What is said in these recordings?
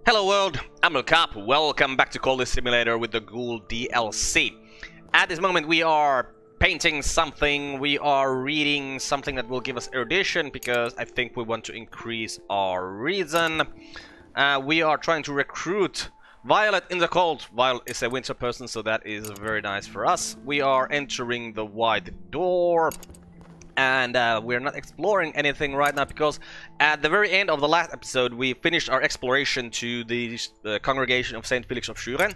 Hello world, I'm Carp. Welcome back to Cultist Simulator with the Ghoul DLC. At this moment we are painting something, we are reading something that will give us erudition because I think we want to increase our reason. We are trying to recruit Violet in the cult. Violet is a winter person, so that is very nice for us. We are entering the wide door. And we're not exploring anything right now because at the very end of the last episode we finished our exploration to the congregation of Saint Felix of Schüren,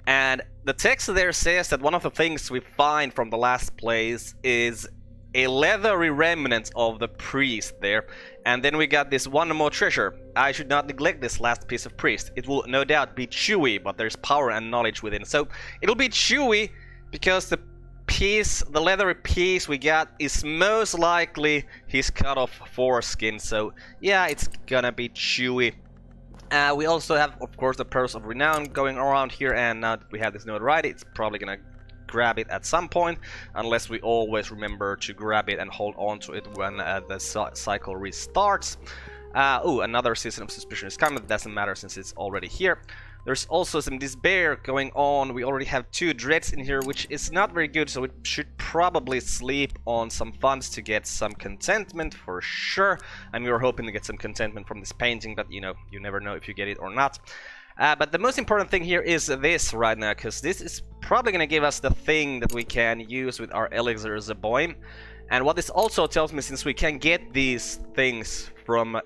and the text there says that one of the things we find from the last place is a leathery remnant of the priest there, and then we got this one more treasure. I should not neglect this last piece of priest. It will no doubt be chewy, but there's power and knowledge within, so it'll be chewy because the leathery piece we got is most likely his cut off foreskin, so yeah, it's gonna be chewy. We also have, of course, the Purse of Renown going around here, and now that we have this notoriety, it's probably gonna grab it at some point, unless we always remember to grab it and hold on to it when the cycle restarts. Oh, another Season of Suspicion is coming, but it doesn't matter since it's already here. There's also some despair going on. We already have 2 dreads in here, which is not very good, so we should probably sleep on some funds to get some contentment for sure. And we were hoping to get some contentment from this painting, but you know, you never know if you get it or not. But the most important thing here is this right now, because this is probably going to give us the thing that we can use with our Elixir Zaboim. And what this also tells me, since we can get these things from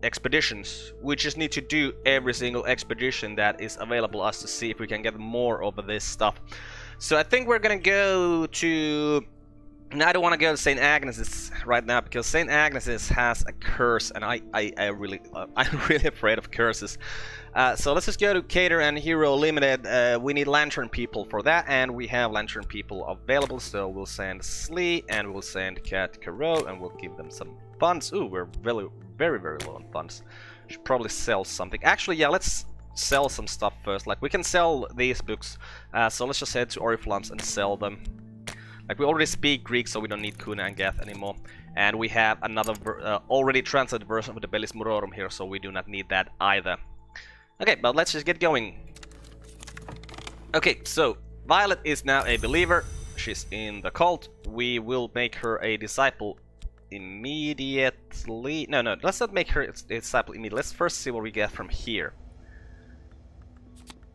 expeditions, we just need to do every single expedition that is available us to see if we can get more of this stuff. So I think we're gonna go to... No, I don't want to go to St. Agnes's right now because St. Agnes's has a curse, and I'm really afraid of curses. So let's just go to Cater and Hero Limited. We need Lantern People for that, and we have Lantern People available, so we'll send Slee and we'll send Cat Caro and we'll give them some funds. Ooh, we're very low on funds. Should probably sell something. Actually, yeah, let's sell some stuff first. Like, we can sell these books, so let's just head to Oriflammes and sell them. Like, we already speak Greek, so we don't need Kuna and Gath anymore. And we have another already translated version of the Bellis Murorum here, so we do not need that either. Okay, but let's just get going. Okay, so Violet is now a believer. She's in the cult. We will make her a disciple immediately. No, let's not make her a disciple immediately. Let's first see what we get from here.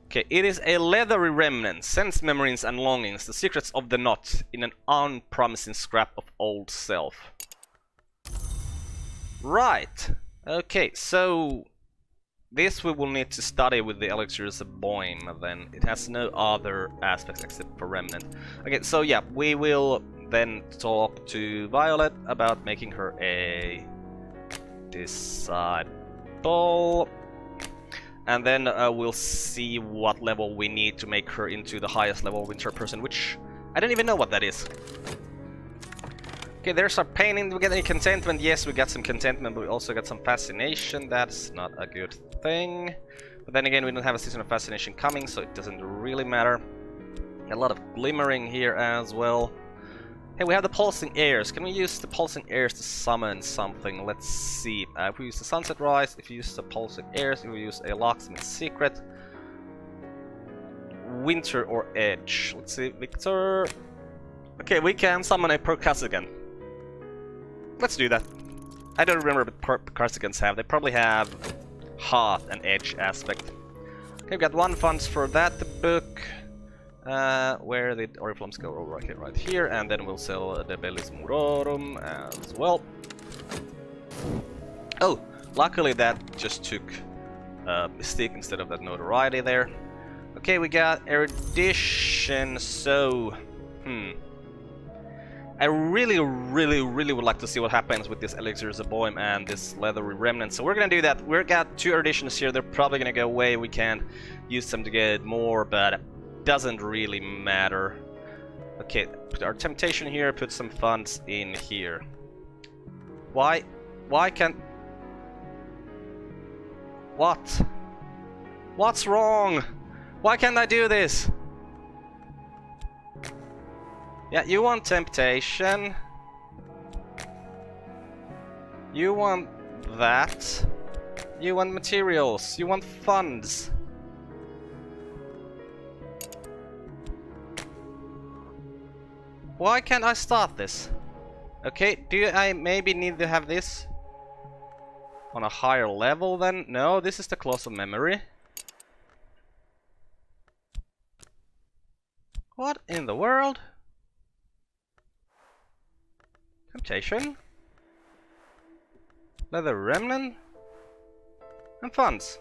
Okay, it is a leathery remnant, sense memories and longings, the secrets of the knot in an unpromising scrap of old self. Right. Okay, so this we will need to study with the Elixir Zaboim, then. It has no other aspects except for remnant. Okay, so yeah, we will then talk to Violet about making her a disciple. And then we'll see what level we need to make her into the highest level winter person, which I don't even know what that is. Okay, there's our painting. Do we get any contentment? Yes, we got some contentment, but we also got some fascination. That's not a good thing. But then again, we don't have a Season of Fascination coming, so it doesn't really matter. A lot of glimmering here as well. Hey, we have the Pulsing Airs. Can we use the Pulsing Airs to summon something? Let's see. If we use the Sunset Rise, if we use the Pulsing Airs, if we use a Locksmith's Secret, Winter or Edge. Let's see, Victor. Okay, we can summon a Percussigan. Let's do that. I don't remember what Percussigans have. They probably have Hearth and Edge aspect. Okay, we've got 1 funds for that book. Where did Oriflammes go? Oh, right here, and then we'll sell the Bellis Murorum as well. Oh, luckily that just took Mystique instead of that notoriety there. Okay, we got erudition, so I really would like to see what happens with this Elixir Zaboim and this leathery remnant, so we're gonna do that. We've got 2 eruditions here. They're probably gonna go away. We can use them to get more, but doesn't really matter. Okay, put our temptation here, put some funds in here. Why can't... What's wrong? Why can't I do this? Yeah, you want temptation. You want that. You want materials, you want funds. Why can't I start this? Okay, do I maybe need to have this on a higher level then? No, this is the close of memory. What in the world? Temptation? Leather remnant? And funds.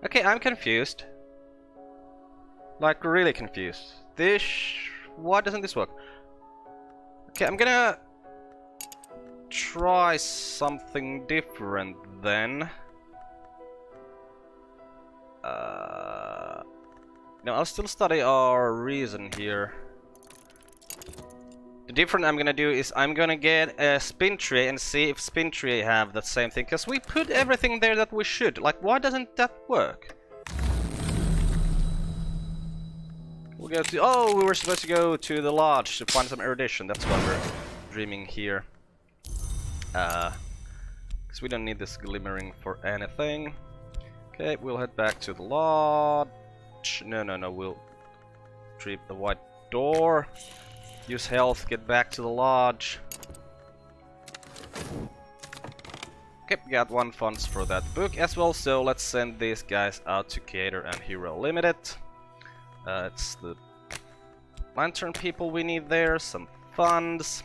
Okay, I'm confused. Like, really confused. This... why doesn't this work? Okay, I'm gonna try something different then. No, I'll still study our reason here. The different I'm gonna do is I'm gonna get a spin tray and see if spin tray have that same thing, because we put everything there that we should. Like, why doesn't that work? We'll go to... oh, we were supposed to go to the lodge to find some erudition. That's why we're dreaming here. Because we don't need this glimmering for anything. Okay, we'll head back to the lodge. No, we'll trip the white door. Use health, get back to the lodge. Okay, got 1 funds for that book as well, so let's send these guys out to Cater and Hero Limited. It's the lantern people we need there, some funds.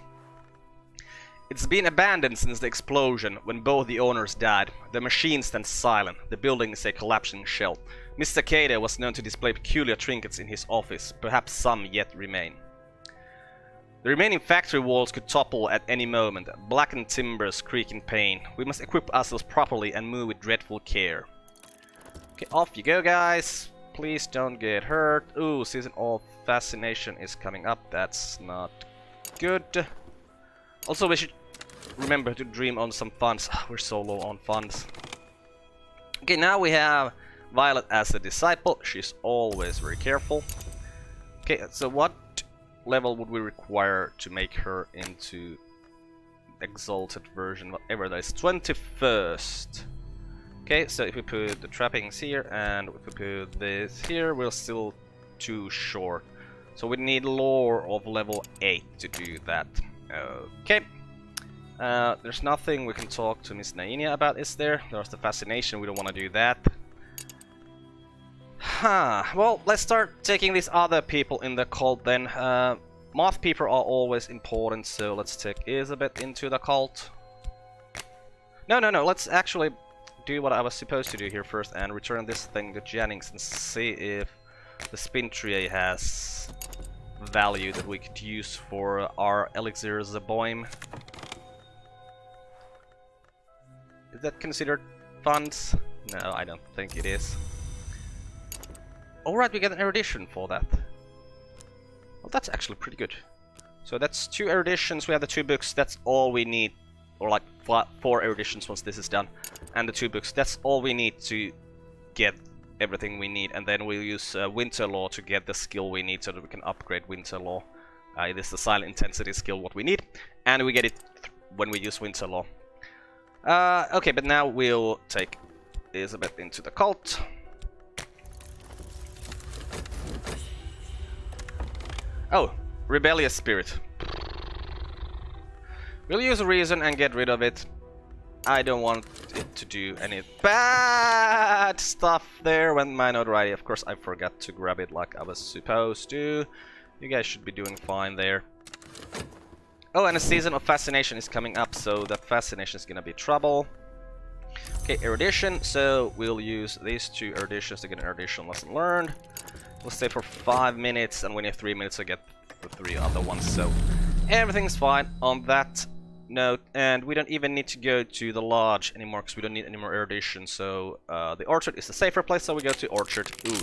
It's been abandoned since the explosion, when both the owners died. The machine stands silent, the building is a collapsing shell. Mr. Cater was known to display peculiar trinkets in his office, perhaps some yet remain. The remaining factory walls could topple at any moment, blackened timbers creak in pain. We must equip ourselves properly and move with dreadful care. Okay, off you go, guys. Please don't get hurt. Ooh, season of fascination is coming up. That's not good. Also, we should remember to dream on some funds. We're so low on funds. Okay, now we have Violet as a disciple. She's always very careful. Okay, so what level would we require to make her into exalted version, whatever that is? 21st. Okay, so if we put the trappings here and if we put this here, we're still too short. So we need lore of level 8 to do that. Okay. There's nothing we can talk to Miss Nainia about, is there? There's the fascination, we don't want to do that. Well, let's start taking these other people in the cult then. Moth people are always important, so let's take Elizabeth into the cult. No, let's actually do what I was supposed to do here first and return this thing to Jennings and see if the spin tray has value that we could use for our elixir Zaboim. Is that considered funds? No, I don't think it is. Alright, we get an erudition for that. Well, that's actually pretty good. So that's 2 eruditions, we have the 2 books, that's all we need. Or like 4 eruditions once this is done. And the 2 books, that's all we need to get everything we need. And then we'll use Winter Law to get the skill we need so that we can upgrade Winter Law. It is the silent intensity skill what we need. And we get it when we use Winter Law. Okay, but now we'll take Elizabeth into the cult. Oh, rebellious spirit. We'll use reason and get rid of it. I don't want it to do any bad stuff there when my notoriety. Of course, I forgot to grab it like I was supposed to. You guys should be doing fine there. Oh, and a season of fascination is coming up, so that fascination is gonna be trouble. Okay, erudition. So we'll use these 2 eruditions to get an erudition lesson learned. We'll stay for 5 minutes, and we need 3 minutes to get the 3 other ones. So everything's fine on that note, and we don't even need to go to the lodge anymore because we don't need any more erudition. So the orchard is the safer place, so we go to orchard. Ooh,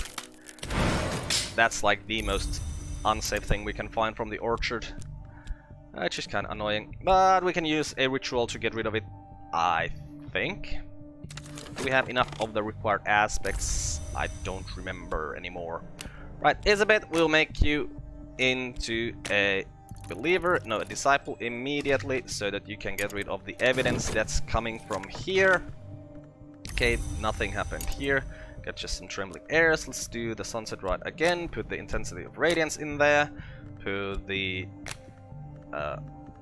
that's like the most unsafe thing we can find from the orchard. It's just kind of annoying, but we can use a ritual to get rid of it, I think. Do we have enough of the required aspects? I don't remember anymore. Right, Elizabeth, we'll make you into a believer, no, a disciple immediately, so that you can get rid of the evidence that's coming from here. Okay, nothing happened here. Got just some trembling airs. Let's do the sunset rite again. Put the intensity of radiance in there. Put the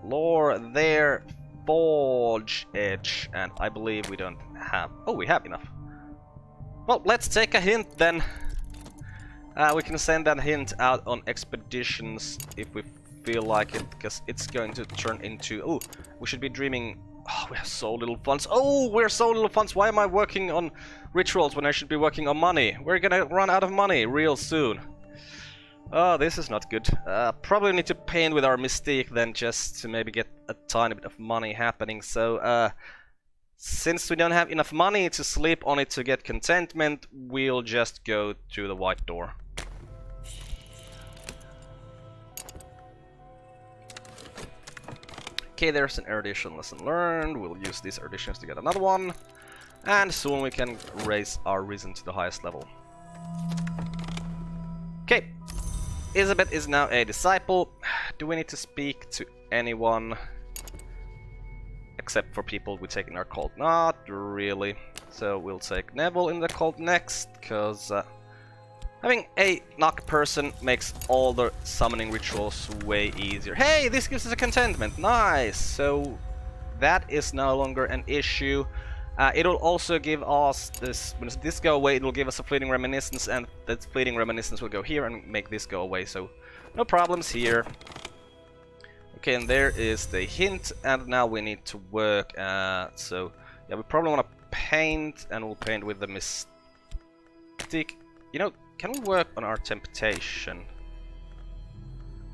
lore there. Forge edge, and I believe we don't have. Oh, we have enough. Well, let's take a hint then. We can send that hint out on expeditions if we feel like it, because it's going to turn into. Oh, we should be dreaming. Oh, we have so little funds. Oh, we're so little funds. Why am I working on rituals when I should be working on money? We're gonna run out of money real soon. Oh, this is not good. Probably need to paint with our mystique then, just to maybe get a tiny bit of money happening. So, since we don't have enough money to sleep on it to get contentment, we'll just go to the white door. Okay, there's an erudition lesson learned. We'll use these eruditions to get another one. And soon we can raise our reason to the highest level. Okay. Elizabeth is now a disciple. Do we need to speak to anyone? Except for people we take in our cult. Not really. So we'll take Neville in the cult next, because having a knock person makes all the summoning rituals way easier. Hey, this gives us a contentment. Nice. So that is no longer an issue. It'll also give us this. When this go away, it'll give us a fleeting reminiscence, and that fleeting reminiscence will go here and make this go away. So no problems here. Okay, and there is the hint, and now we need to work. So yeah, we probably want to paint, and we'll paint with the mystic. You know, can we work on our temptation?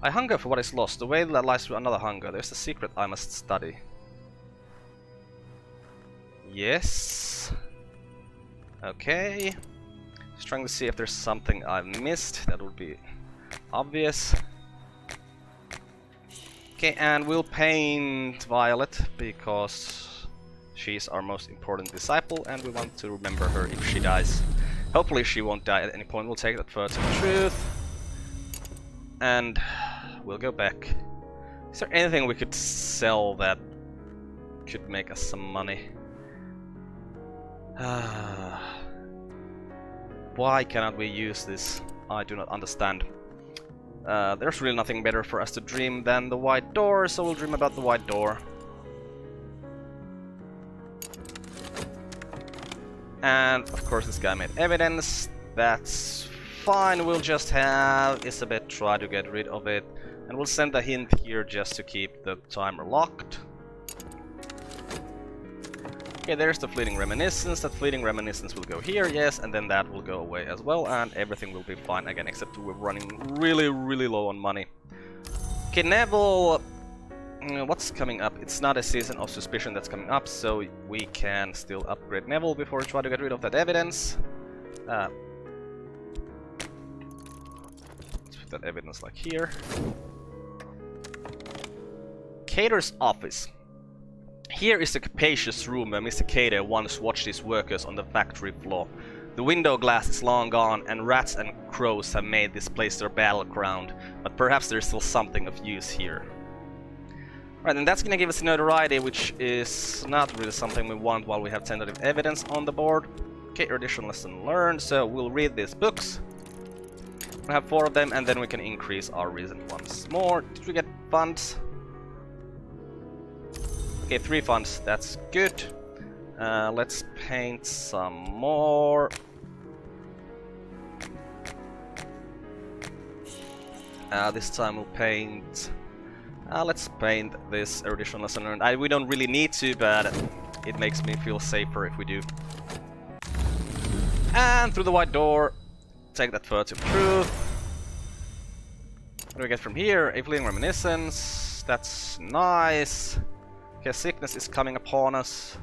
I hunger for what is lost. The way that lies through another hunger. There's a secret I must study. Yes. Okay. Just trying to see if there's something I've missed. That would be obvious. Okay, and we'll paint Violet because she's our most important disciple and we want to remember her if she dies. Hopefully she won't die at any point. We'll take that first truth. And we'll go back. Is there anything we could sell that could make us some money? Why cannot we use this? I do not understand. There's really nothing better for us to dream than the white door, so we'll dream about the white door. And of course this guy made evidence. That's fine. We'll just have Isabeth try to get rid of it. And we'll send a hint here just to keep the timer locked. Okay, there's the fleeting reminiscence. That fleeting reminiscence will go here, yes, and then that will go away as well, and everything will be fine again, except we're running really, really low on money. Okay, Neville, what's coming up? It's not a season of suspicion that's coming up, so we can still upgrade Neville before we try to get rid of that evidence. Let's put that evidence like here. Cater's office. Here is the capacious room where Mr. Cater once watched his workers on the factory floor. The window glass is long gone, and rats and crows have made this place their battleground, but perhaps there's still something of use here. Right, and that's gonna give us notoriety, which is not really something we want while we have tentative evidence on the board. Okay, erudition lesson learned, so we'll read these books. We have 4 of them, and then we can increase our reason once more. Did we get funds? Okay, 3 funds, that's good. Let's paint some more. This time we'll paint... let's paint this erudition lesson learned. We don't really need to, but it makes me feel safer if we do. And through the white door, take that furtive truth. What do we get from here? A fleeting reminiscence. That's nice. Okay, sickness is coming upon us.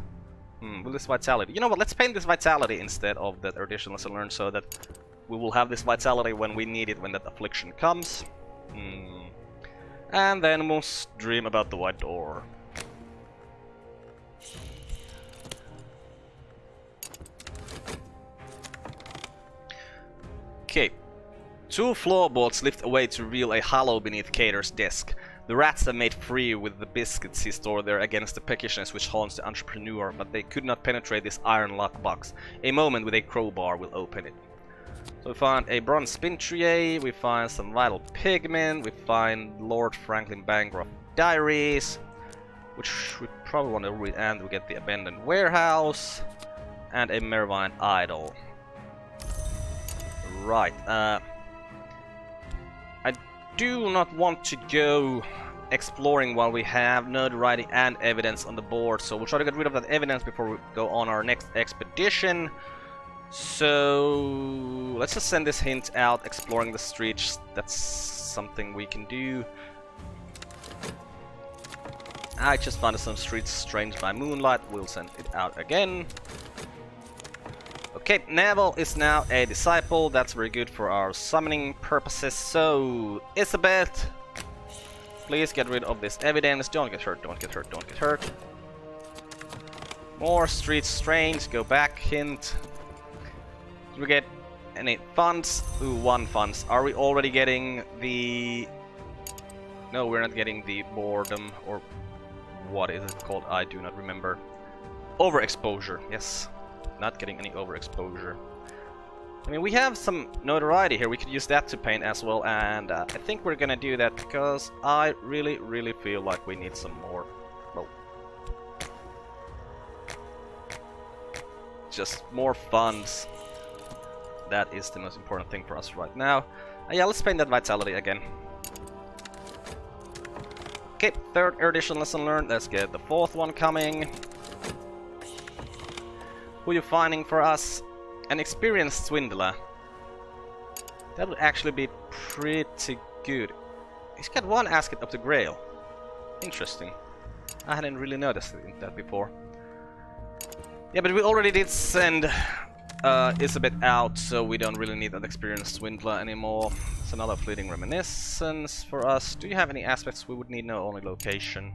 Will this vitality? You know what, let's paint this vitality instead of that erudition lesson learned, so that we will have this vitality when we need it, when that affliction comes. And then we'll dream about the white door. Okay. 2 floorboards lift away to reveal a hollow beneath Cater's desk. The rats have made free with the biscuits he stored there against the peckishness which haunts the entrepreneur, but they could not penetrate this iron lockbox. A moment with a crowbar will open it. So we find a bronze spin tray, we find some vital pigment, we find Lord Franklin Bancroft diaries, which we probably want to read, and we get the abandoned warehouse, and a Mervine idol. Right, I do not want to go exploring while we have notoriety and evidence on the board, so we'll try to get rid of that evidence before we go on our next expedition. So let's just send this hint out, exploring the streets. That's something we can do. I just found some streets strange by moonlight. We'll send it out again. Okay, Neville is now a disciple. That's very good for our summoning purposes. So, Isabeth, please get rid of this evidence. Don't get hurt, don't get hurt, don't get hurt. More streets strange. Go back, hint. Did we get any funds? Ooh, 1 funds. Are we already getting the... No, we're not getting the boredom, or what is it called? I do not remember. Overexposure, yes. Not getting any overexposure. I mean, we have some notoriety here. We could use that to paint as well, and I think we're gonna do that because I really feel like we need some more. Well, just more funds. That is the most important thing for us right now. Yeah, let's paint that vitality again. Okay, 3rd edition lesson learned. Let's get the 4th one coming. Who are you finding for us? An experienced swindler. That would actually be pretty good. He's got 1 asket of the Grail. Interesting. I hadn't really noticed that before. Yeah, but we already did send Isabeth out, so we don't really need that experienced swindler anymore. It's another fleeting reminiscence for us. Do you have any aspects we would need? No, only location.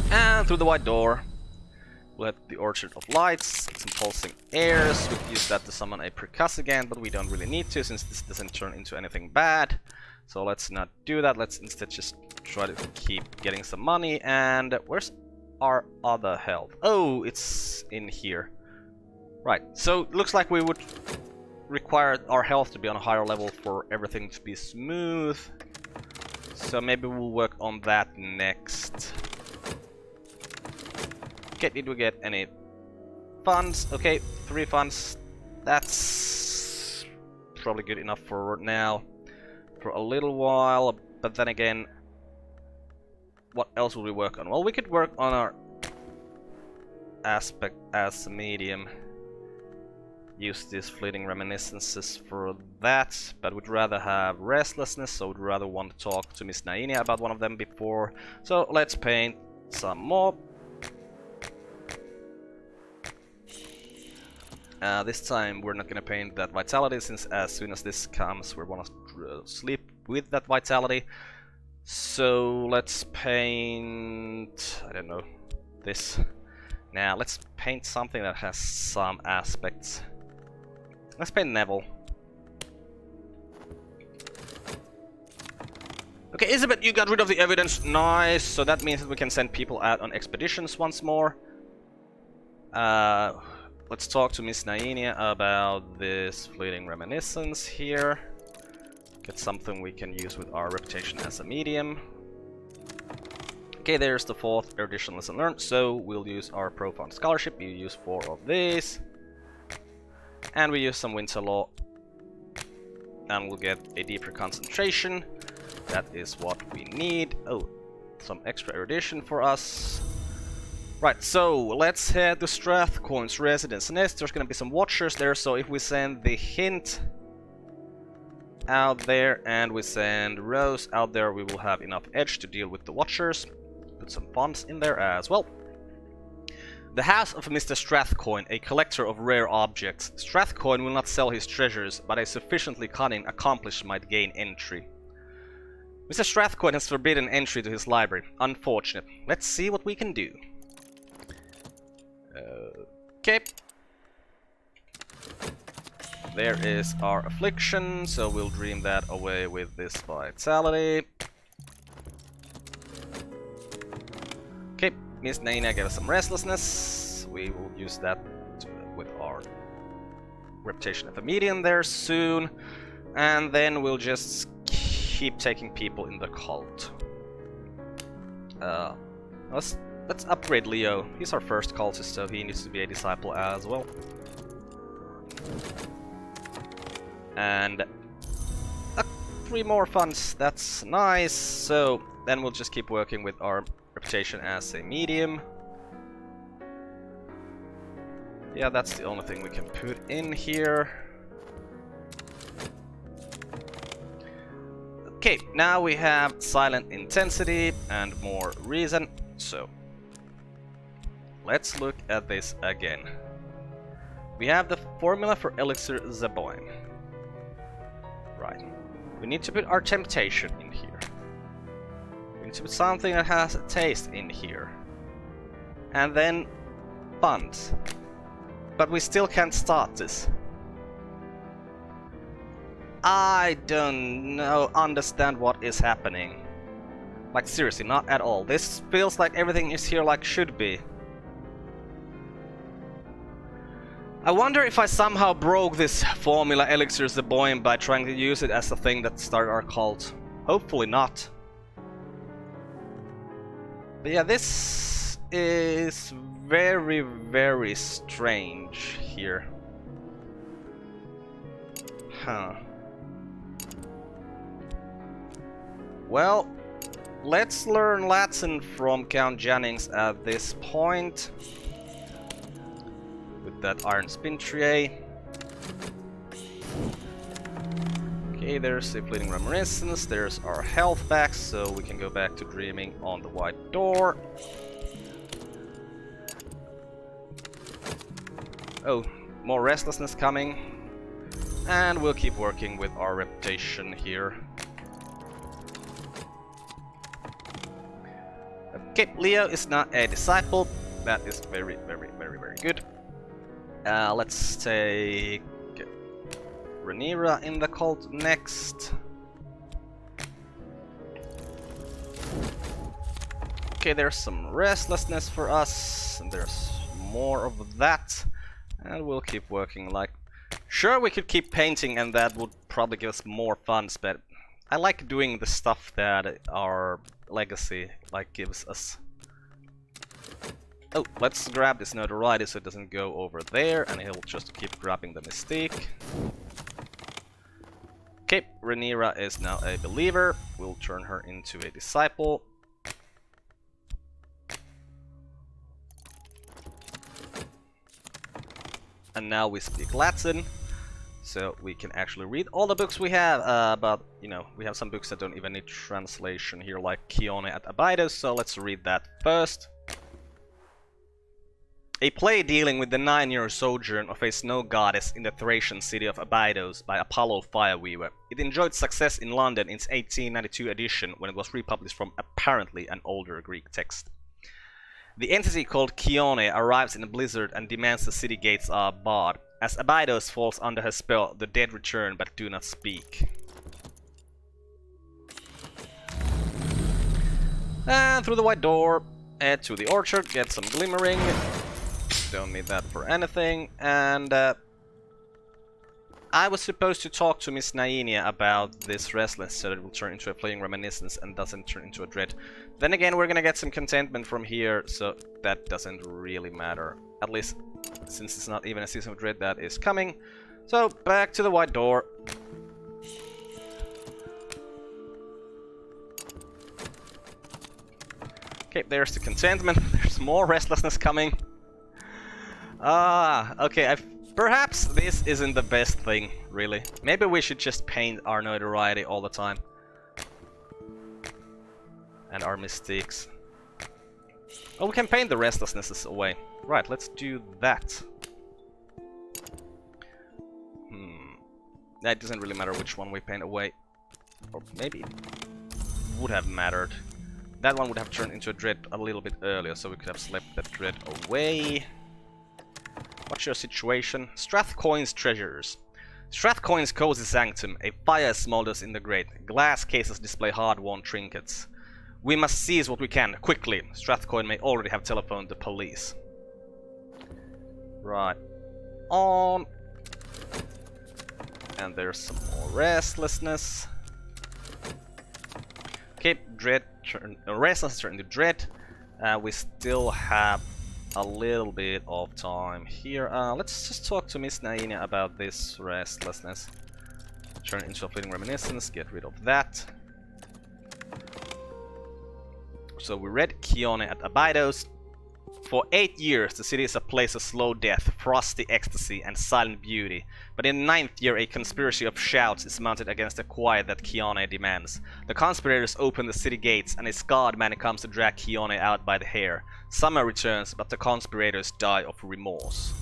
And through the white door, we'll have the Orchard of Lights, get some pulsing airs. We could use that to summon a percuss again, but we don't really need to since this doesn't turn into anything bad. So let's not do that. Let's instead just try to keep getting some money. And where's our other health? Oh, it's in here. Right, so looks like we would require our health to be on a higher level for everything to be smooth. So maybe we'll work on that next. Okay, did we get any funds? Okay, 3 funds. That's probably good enough for now. For a little while, but then again, what else will we work on? Well, we could work on our aspect as a medium. Use these fleeting reminiscences for that, but we'd rather have restlessness, so we'd rather want to talk to Miss Nainia about one of them before. So let's paint some more. This time we're not gonna paint that vitality, since as soon as this comes, we're gonna sleep with that vitality. So let's paint, I don't know, this. Now let's paint something that has some aspects. Let's paint Neville. Okay, Isabeth, you got rid of the evidence. Nice. So that means that we can send people out on expeditions once more. Let's talk to Miss Nainia about this fleeting reminiscence here. Get something we can use with our reputation as a medium. Okay, there's the 4th edition lesson learned. So we'll use our profound scholarship. You use 4 of these. And we use some winter law. And we'll get a deeper concentration. That is what we need. Oh, some extra erudition for us. Right, so let's head to Strathcoin's residence nest. There's gonna be some watchers there, so if we send the hint out there and we send Rose out there, we will have enough edge to deal with the watchers. Put some funds in there as well. The house of Mr. Strathcoin, a collector of rare objects. Strathcoin will not sell his treasures, but a sufficiently cunning accomplice might gain entry. Mr. Strathcoin has forbidden entry to his library. Unfortunate. Let's see what we can do. Okay. there is our affliction, so we'll dream that away with this vitality. Okay, Miss Naina gave us some restlessness. We will use that with our reputation of a medium there soon. And then we'll just keep taking people in the cult. Let's upgrade Leo. He's our first cultist, so he needs to be a disciple as well. And 3 more funds, that's nice. So then we'll just keep working with our reputation as a medium. Yeah, that's the only thing we can put in here. Okay, now we have silent intensity and more reason, so let's look at this again. We have the formula for Elixir Zaboin. Right. We need to put our temptation in here. We need to put something that has a taste in here. And then funds. But we still can't start this. I don't understand what is happening. Like seriously, not at all. This feels like everything is here like should be. I wonder if I somehow broke this formula Elixir Zaboin by trying to use it as a thing that started our cult. Hopefully not. But yeah, this is very, very strange here. Huh. Well, let's learn Latin from Count Jennings at this point. With that iron spin tray. Okay, there's a fleeting reminiscence, there's our health back, so we can go back to dreaming on the white door. Oh, more restlessness coming. And we'll keep working with our reputation here. Okay, Leo is not a disciple. That is very, very, very, very good. Let's take Rhaenyra in the cult next. Okay, there's some restlessness for us, and there's more of that. And we'll keep working like... Sure, we could keep painting and that would probably give us more funds, but I like doing the stuff that our legacy like gives us. Oh, let's grab this notoriety so it doesn't go over there, and he'll just keep grabbing the mystique. Okay, Rhaenyra is now a believer. We'll turn her into a disciple. And now we speak Latin, so we can actually read all the books we have, but, you know, we have some books that don't even need translation here, like Chione at Abydos, so let's read that first. A play dealing with the 9-year sojourn of a snow goddess in the Thracian city of Abydos by Apollo Fireweaver. It enjoyed success in London in its 1892 edition, when it was republished from apparently an older Greek text. The entity called Chione arrives in a blizzard and demands the city gates are barred. As Abydos falls under her spell, the dead return but do not speak. And through the white door, head to the orchard, get some glimmering. Don't need that for anything. And I was supposed to talk to Miss Naina about this restless so that it will turn into a fleeting reminiscence and doesn't turn into a dread. Then again, we're gonna get some contentment from here, so that doesn't really matter. At least, since it's not even a season of dread that is coming. So, back to the white door. Okay, there's the contentment. There's more restlessness coming. Okay, perhaps this isn't the best thing, really. Maybe we should just paint our notoriety all the time. And our mystiques. Oh, we can paint the restlessnesses away. Right, let's do that. That doesn't really matter which one we paint away. Or maybe it would have mattered. That one would have turned into a dread a little bit earlier, so we could have slept that dread away. What's your situation? Strathcoin's treasures. Strathcoin's cozy sanctum. A fire smolders in the grate. Glass cases display hard-won trinkets. We must seize what we can, quickly. Strathcoin may already have telephoned the police. Right. On. And there's some more restlessness. Okay, dread restlessness turned to dread. We still have a little bit of time here. Let's just talk to Miss Naina about this restlessness. Turn into a fleeting reminiscence, get rid of that. So we read Keone at Abydos. For 8 years, the city is a place of slow death, frosty ecstasy, and silent beauty. But in the 9th year, a conspiracy of shouts is mounted against the quiet that Keone demands. The conspirators open the city gates, and a scarred man comes to drag Keone out by the hair. Summer returns, but the conspirators die of remorse.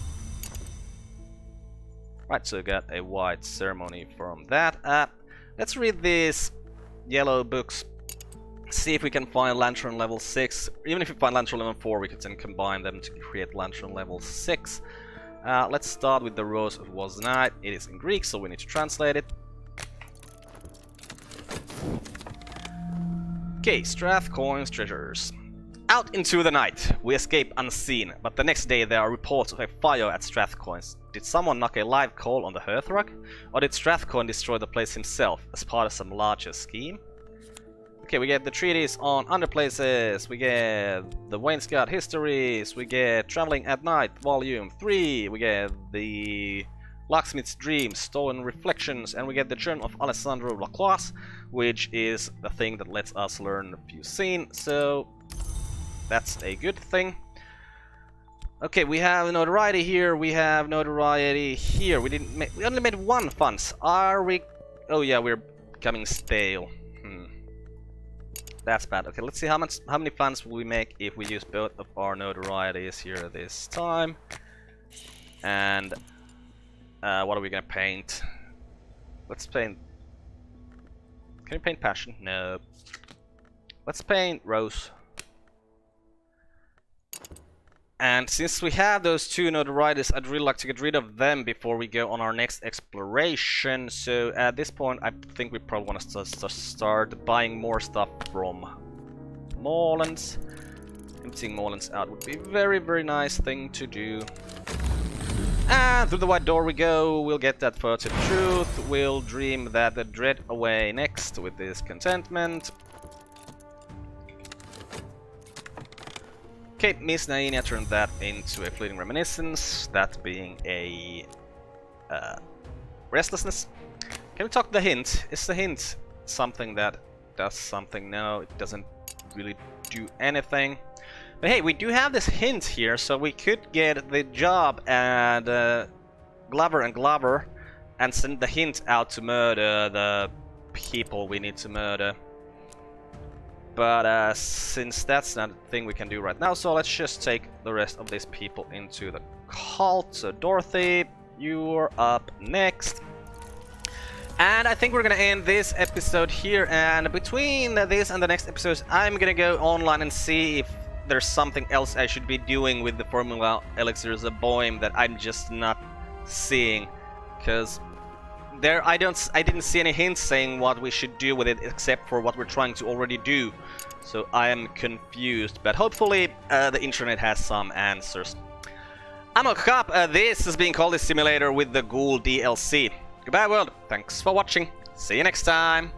Right, so we got a white ceremony from that. Let's read these yellow books. See if we can find Lantern level 6. Even if we find Lantern level 4, we could then combine them to create Lantern level 6. Let's start with the Rose of Was Night. It is in Greek, so we need to translate it. Okay, Strathcoin's treasures. Out into the night, we escape unseen, but the next day there are reports of a fire at Strathcoin's. Did someone knock a live coal on the hearthrug? Or did Strathcoin destroy the place himself as part of some larger scheme? Okay, we get the treatise on underplaces, we get the Wainscot histories, we get Traveling at Night, volume 3, we get the Locksmith's Dreams, Stolen Reflections, and we get the Journal of Alessandro Lacroix, which is the thing that lets us learn a few scenes, so that's a good thing. Okay, we have notoriety here, we have notoriety here. We only made 1 funds. Are we? Oh yeah, we're becoming stale. That's bad. Okay, let's see how many funds will we make if we use both of our notorieties here this time. And what are we gonna paint? Let's paint. Can we paint Passion? No. Let's paint Rose. And since we have those 2 notorieties, I'd really like to get rid of them before we go on our next exploration. So at this point, I think we probably want to start buying more stuff from Moorlands. Emptying Moorlands out would be a very, very nice thing to do. And through the white door we go. We'll get that furtive truth. We'll dream that the dread away next with this contentment. Okay, Miss Naina turned that into a fleeting reminiscence, that being a restlessness. Can we talk the hint? Is the hint something that does something? No, it doesn't really do anything. But hey, we do have this hint here, so we could get the job at Glover and Glover and send the hint out to murder the people we need to murder. But since that's not a thing we can do right now, so let's just take the rest of these people into the cult. So Dorothy, you're up next. And I think we're gonna end this episode here, and between this and the next episodes I'm gonna go online and see if there's something else I should be doing with the Formula Elixirs of Boim that I'm just not seeing, because there I didn't see any hints saying what we should do with it except for what we're trying to already do. So I am confused, but hopefully the internet has some answers. I'm Carp. This is being Cultist Simulator with the Ghoul DLC. Goodbye world, thanks for watching, see you next time.